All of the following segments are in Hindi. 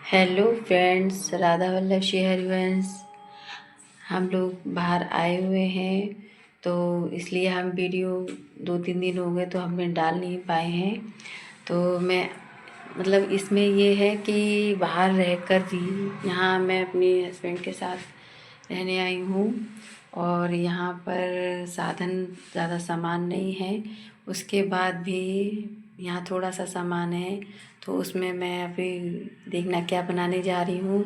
Hello friends, Radha Vallabh Shri Harivansh. हम लोग बाहर आए हुए हैं तो इसलिए हम वीडियो 2-3 दिन हो गए तो हमने डाल नहीं पाए हैं। तो मैं मतलब इसमें ये है कि बाहर रहकर भी यहाँ मैं अपने हस्बैंड के साथ रहने आई हूँ और यहाँ पर साधन ज़्यादा सामान नहीं है। उसके बाद भी यहाँ थोड़ा सा सामान है तो उसमें मैं अभी देखना क्या बनाने जा रही हूँ।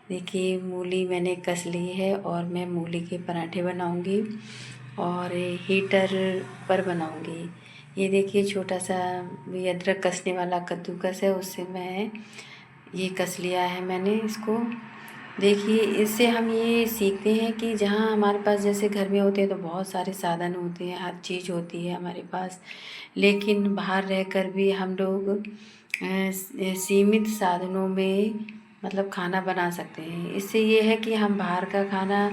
देखिए, मूली मैंने कस ली है और मैं मूली के पराठे बनाऊँगी और हीटर पर बनाऊँगी। ये देखिए, छोटा सा ये अदरक कसने वाला कद्दूकस है, उससे मैं ये कस लिया है मैंने इसको। देखिए, इससे हम ये सीखते हैं कि जहाँ हमारे पास जैसे घर में होते हैं तो बहुत सारे साधन होते हैं, हर चीज़ होती है हमारे पास, लेकिन बाहर रहकर भी हम लोग सीमित साधनों में मतलब खाना बना सकते हैं। इससे ये है कि हम बाहर का खाना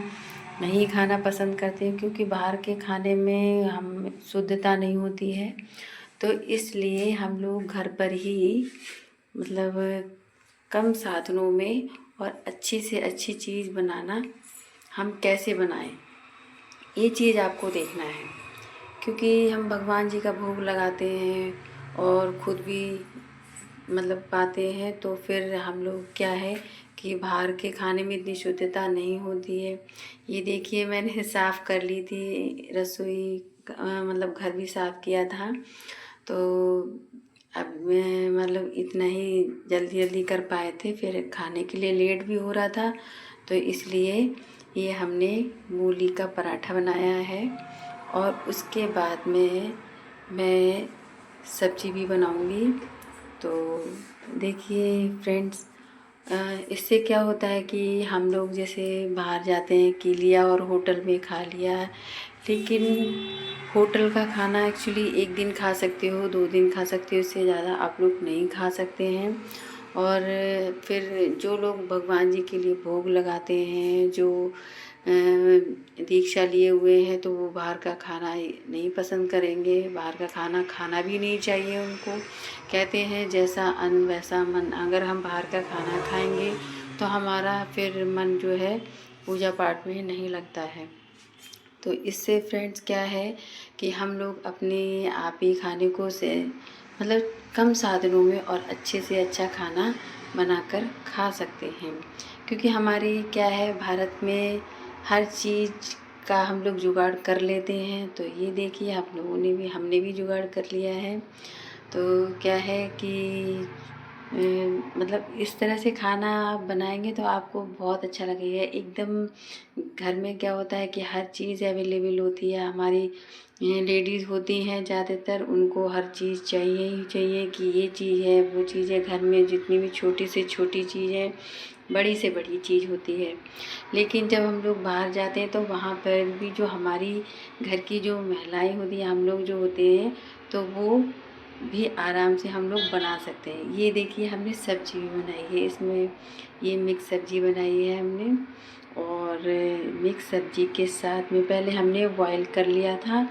नहीं खाना पसंद करते हैं, क्योंकि बाहर के खाने में हम शुद्धता नहीं होती है। तो इसलिए हम लोग घर पर ही मतलब कम साधनों में और अच्छी से अच्छी चीज़ बनाना हम कैसे बनाएं, ये चीज़ आपको देखना है। क्योंकि हम भगवान जी का भोग लगाते हैं और खुद भी मतलब पाते हैं, तो फिर हम लोग क्या है कि बाहर के खाने में इतनी शुद्धता नहीं होती है। ये देखिए, मैंने साफ़ कर ली थी रसोई, मतलब घर भी साफ़ किया था। तो अब मैं मतलब इतना ही जल्दी जल्दी कर पाए थे, फिर खाने के लिए लेट भी हो रहा था, तो इसलिए ये हमने मूली का पराठा बनाया है। और उसके बाद में मैं सब्जी भी बनाऊंगी। तो देखिए फ्रेंड्स, इससे क्या होता है कि हम लोग जैसे बाहर जाते हैं कि लिया और होटल में खा लिया, लेकिन होटल का खाना एक्चुअली एक दिन खा सकते हो, 2 दिन खा सकते हो, इससे ज़्यादा आप लोग नहीं खा सकते हैं। और फिर जो लोग भगवान जी के लिए भोग लगाते हैं, जो दीक्षा लिए हुए हैं, तो वो बाहर का खाना नहीं पसंद करेंगे, बाहर का खाना खाना भी नहीं चाहिए उनको। कहते हैं जैसा अन्न वैसा मन, अगर हम बाहर का खाना खाएंगे तो हमारा फिर मन जो है पूजा पाठ में नहीं लगता है। तो इससे फ्रेंड्स क्या है कि हम लोग अपने आप ही खाने को से मतलब कम साधनों में और अच्छे से अच्छा खाना बनाकर खा सकते हैं। क्योंकि हमारी क्या है, भारत में हर चीज़ का हम लोग जुगाड़ कर लेते हैं। तो ये देखिए, आप लोगों ने भी हमने भी जुगाड़ कर लिया है। तो क्या है कि मतलब इस तरह से खाना आप बनाएंगे तो आपको बहुत अच्छा लगेगा एकदम। घर में क्या होता है कि हर चीज़ अवेलेबल होती है, हमारी लेडीज़ होती हैं ज़्यादातर, उनको हर चीज़ चाहिए ही चाहिए कि ये चीज़ है वो चीज़ है। घर में जितनी भी छोटी से छोटी चीज़ है, बड़ी से बड़ी चीज़ होती है। लेकिन जब हम लोग बाहर जाते हैं तो वहाँ पर भी जो हमारी घर की जो महिलाएं होती हैं, हम लोग जो होते हैं, तो वो भी आराम से हम लोग बना सकते हैं। ये देखिए, हमने सब्जी भी बनाई है इसमें, ये मिक्स सब्जी बनाई है हमने। और मिक्स सब्जी के साथ में पहले हमने बॉईल कर लिया था,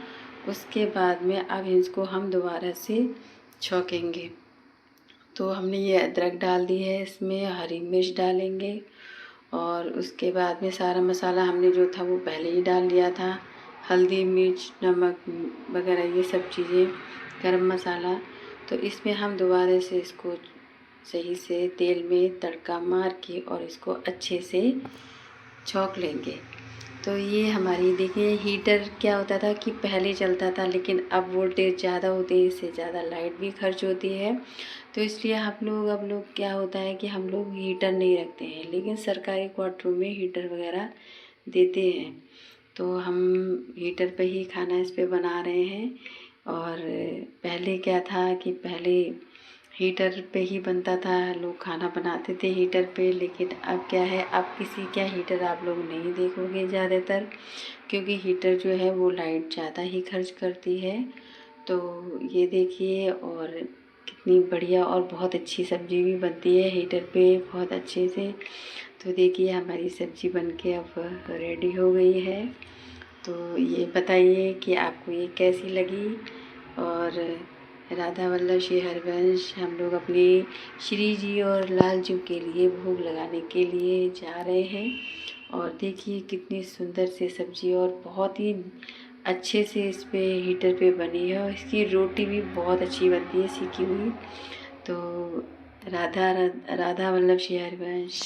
उसके बाद में अब इसको हम दोबारा से छौंकेंगे। तो हमने ये अदरक डाल दी है, इसमें हरी मिर्च डालेंगे और उसके बाद में सारा मसाला हमने जो था वो पहले ही डाल लिया था, हल्दी मिर्च नमक वगैरह ये सब चीज़ें, गरम मसाला। तो इसमें हम दोबारा से इसको सही से तेल में तड़का मार के और इसको अच्छे से छौंक लेंगे। तो ये हमारी देखिए, हीटर क्या होता था कि पहले चलता था, लेकिन अब वोल्टेज ज़्यादा होती है, इससे ज़्यादा लाइट भी खर्च होती है। तो इसलिए हम लोग अब लोग क्या होता है कि हम लोग हीटर नहीं रखते हैं, लेकिन सरकारी क्वार्टरों में हीटर वगैरह देते हैं। तो हम हीटर पे ही खाना इस पे बना रहे हैं। और पहले क्या था कि पहले हीटर पे ही बनता था, लोग खाना बनाते थे हीटर पे। लेकिन अब क्या है, अब किसी क्या हीटर आप लोग नहीं देखोगे ज़्यादातर, क्योंकि हीटर जो है वो लाइट ज़्यादा ही खर्च करती है। तो ये देखिए, और कितनी बढ़िया और बहुत अच्छी सब्ज़ी भी बनती है हीटर पे बहुत अच्छे से। तो देखिए, हमारी सब्ज़ी बनके अब रेडी हो गई है। तो ये बताइए कि आपको ये कैसी लगी। और राधा वल्लभ श्री हरिवंश हम लोग अपने श्री जी और लाल जी के लिए भोग लगाने के लिए जा रहे हैं। और देखिए कितनी सुंदर से सब्जी और बहुत ही अच्छे से इस पे हीटर पे बनी है, और इसकी रोटी भी बहुत अच्छी बनती है सेकी हुई। तो राधा वल्लभ श्री हरिवंश।